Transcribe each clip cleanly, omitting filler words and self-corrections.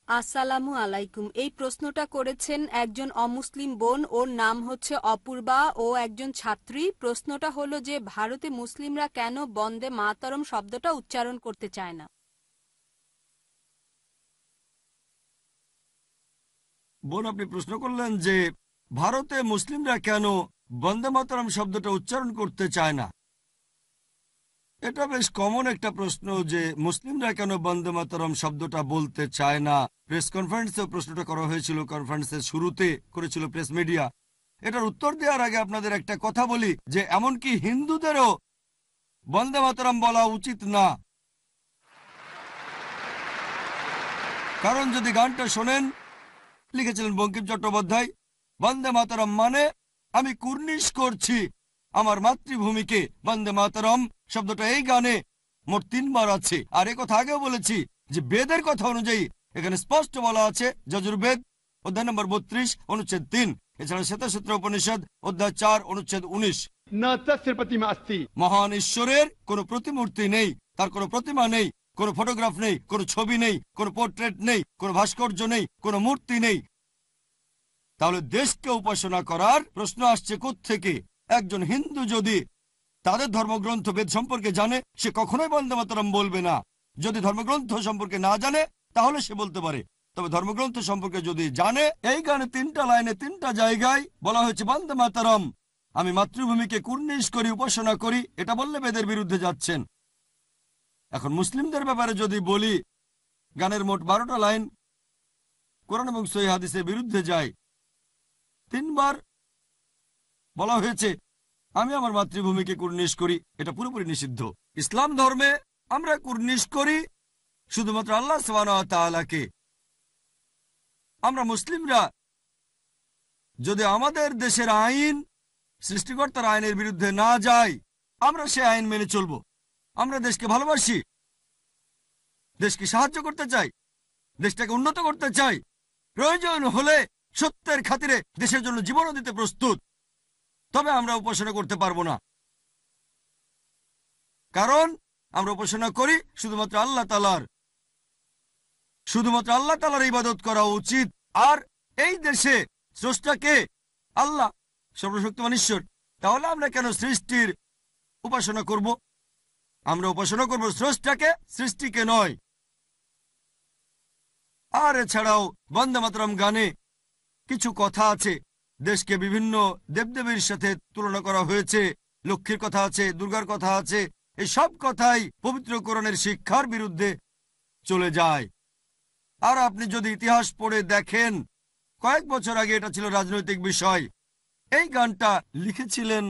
আসসালামু আলাইকুম। এই প্রশ্নটা করেছেন একজন অমুসলিম বোন, ওর নাম হচ্ছে অপূর্বা, ও একজন ছাত্রী। প্রশ্নটা হলো যে ভারতে মুসলিমরা কেন বন্দে মাতরম শব্দটা উচ্চারণ করতে চায় না। বোন, আপনি প্রশ্ন করলেন যে ভারতে মুসলিমরা কেন বন্দে মাতরম শব্দটা উচ্চারণ করতে চায় না। এটা বেশ কমন একটা প্রশ্ন যে মুসলিমরা কেন বন্দে মাতরম শব্দটা বলতে চায় না। প্রেস কনফারেন্সেও প্রশ্নটা করা হয়েছিল, কনফারেন্সের শুরুতে করেছিল প্রেস মিডিয়া। এটার উত্তর দেওয়ার আগে আপনাদের একটা কথা বলি যে এমনকি হিন্দুদেরও বন্দে মাতরম বলা উচিত না। কারণ যদি গানটা শোনেন, লিখেছিলেন বঙ্কিম চট্টোপাধ্যায়, বন্দে মাতরম মানে আমি কুর্নিশ করছি আমার মাতৃভূমিকে। বন্দে মাতরম শব্দটা এই গানে মোট 3 বার আছে। আর কথা আগেও বলেছি যে বেদের কথা অনুযায়ী এখানে স্পষ্ট বলা আছে, যজুর্বেদ অধ্যায় নম্বর 32 অনুচ্ছেদ 3, এছাড়া শ্বেতসূত্র উপনিষদ অধ্যায় 4 অনুচ্ছেদ 19, মহান ঈশ্বরের কোনো প্রতিমূর্তি নেই, তার কোনো প্রতিমা নেই, কোনো ফটোগ্রাফ নেই, কোনো ছবি নেই, কোনো পোর্ট্রেট নেই, কোনো ভাস্কর্য নেই, কোনো মূর্তি নেই। তাহলে দেশকে উপাসনা করার প্রশ্ন আসছে কোত্থেকে? একজন হিন্দু যদি তাদের ধর্মগ্রন্থ বেদ সম্পর্কে জানে, সে কখনোই বন্দে মাতরম বলবে না। যদি ধর্মগ্রন্থ সম্পর্কে না জানে তাহলে সে বলতে পারে, তবে ধর্মগ্রন্থ সম্পর্কে যদি জানে, এই গানে 3টা লাইনে 3টা জায়গায় বলা হয়েছে বন্দে মাতরম, আমি মাতৃভূমিকে কুর্নিশ করি, উপাসনা করি, এটা বললে বেদের বিরুদ্ধে যাচ্ছেন। এখন মুসলিমদের ব্যাপারে যদি বলি, গানের মোট 12টা লাইন কোরআন এবং সহিহ হাদিসের বিরুদ্ধে যায়। 3 বার বলা হয়েছে আমি আমার মাতৃভূমিকে কুর্নিশ করি, এটা পুরোপুরি নিষিদ্ধ। ইসলাম ধর্মে আমরা কুর্নিশ করি শুধুমাত্র আল্লাহ সুবহানাহু ওয়া তাআলাকে। আমরা মুসলিমরা যদি আমাদের দেশের আইন সৃষ্টিকর্তার আইনের বিরুদ্ধে না যায়, আমরা সে আইন মেনে চলব। আমরা দেশকে ভালোবাসি, দেশকে সাহায্য করতে চাই, দেশটাকে উন্নত করতে চাই, প্রয়োজন হলে সত্যের খাতিরে দেশের জন্য জীবনও দিতে প্রস্তুত। তবে আমরা উপাসনা করতে পারবো না, কারণ আমরা উপাসনা করি শুধুমাত্র আল্লাহ তাআলার। শুধুমাত্র আল্লাহ তাআলার ইবাদত করা উচিত। আর এই দেশে স্রষ্টাকে আল্লাহ, সর্বশক্তিমান ঈশ্বর। তাহলে আমরা কেন সৃষ্টির উপাসনা করব? আমরা উপাসনা করব স্রষ্টাকে, সৃষ্টিকে নয়। আর এছাড়াও বন্দে মাতরম গানে কিছু কথা আছে, দেশকে বিভিন্ন দেবদেবীর সাথে তুলনা করা হয়েছে, লক্ষ্মীর কথা আছে, দুর্গার কথা আছে। এই সব কথাই পবিত্র কোরআনের শিক্ষার বিরুদ্ধে চলে যায়। আর আপনি যদি ইতিহাস পড়ে দেখেন, কয়েক বছর আগে এটা ছিল রাজনৈতিক বিষয়। এই গানটা লিখেছিলেন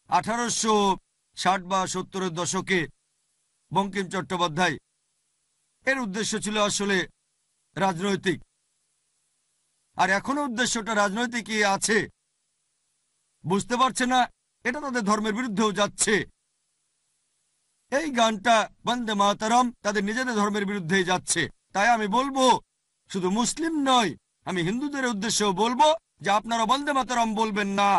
1860 বা 70-এর দশকে বঙ্কিম চট্টোপাধ্যায়। এর উদ্দেশ্য ছিল আসলে রাজনৈতিক, আর এখনো উদ্দেশ্যটা রাজনৈতিকই আছে। বুঝতে পারছে না, এটা তাদের ধর্মের বিরুদ্ধেও যাচ্ছে। এই গানটা বন্দে মাতরম তাদের নিজেদের ধর্মের বিরুদ্ধেই যাচ্ছে। তাই আমি বলবো, শুধু মুসলিম নয়, আমি হিন্দুদের উদ্দেশ্যেও বলবো যে আপনারা বন্দে মাতরম বলবেন না।